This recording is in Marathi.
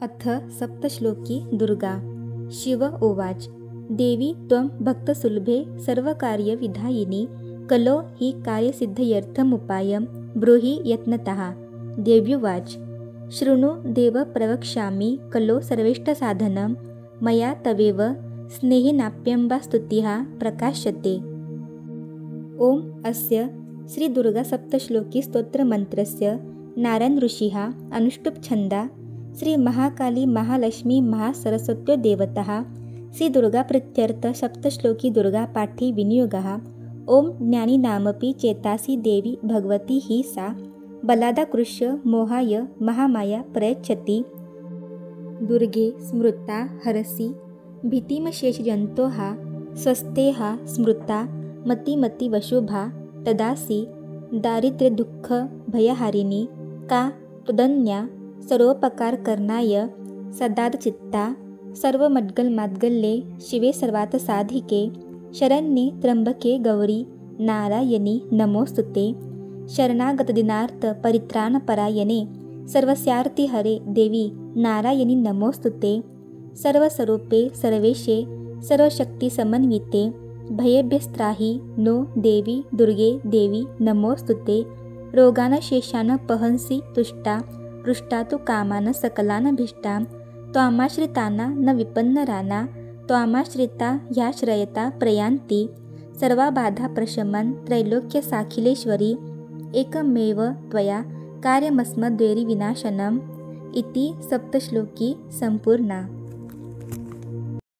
अथ सप्तश्लोकी दुर्गा। शिव उवाच। देवी त्वं भक्तसुलभे सर्वकार्यविधायिनी कलो हि कार्यसिद्धयर्थमुपायं ब्रूहि यत्नतः। देव्युवाच। शृणु देव प्रवक्ष्यामि कलो सर्वेष्टसाधनं मया तवेव स्नेहेनाप्यम्बा स्तुतिः प्रकाश्यते। ओम अस्य श्रीदुर्गासप्तश्लोकी स्तोत्रमन्त्रस्य नारायण ऋषिः अनुष्टुप् छन्दा श्री महाकाली महालक्ष्मी महासरस्वत्यो देवताः श्रीदुर्गा प्रीत्यर्थ सप्तश्लोकी दुर्गा पाठे विनियोगः। ओम ज्ञानिनामपि चेतासि देवी भगवती हि सा बलादाकृष्य मोहाय महामाया प्रयच्छति। दुर्गे स्मृता हरसि भीतिमशेषजन्तोः स्वस्तेः स्मृता मतिमतिवशुभा तदासि दारिद्र्यदुःखभयहारिणी का त्वदन्या सर्वोपकारकरणाय सदाचित्ता सर्वमङ्गलमाङ्गल्ये शिवे सर्वार्थसाधिके शरण्ये त्र्यम्बके गौरी नारायणी नमोस्तुते। शरणागतदीनार्तपरित्राणपरायणे सर्वस्यार्तिहरे देवी नारायणी नमोस्तुते। सर्वस्वरूपे सर्वेशे सर्वशक्तिसमन्विते भयेभ्यस्त्राहि नो देवी दुर्गे देवी नमोस्तुते। रोगानशेषानपहंसि तुष्टा पृष्टा तु कामान् सकलानभीष्टां त्वामाश्रिताना न विपन्नराना त्वामाश्रिता ह्याश्रयता प्रयान्ति सर्वाबाधाप्रशमन त्रैलोक्यसाखिलेश्वरी एकमेव त्वया कार्यमस्मद्वैरिविनाशनम् इति सप्तश्लोकी सम्पूर्णा।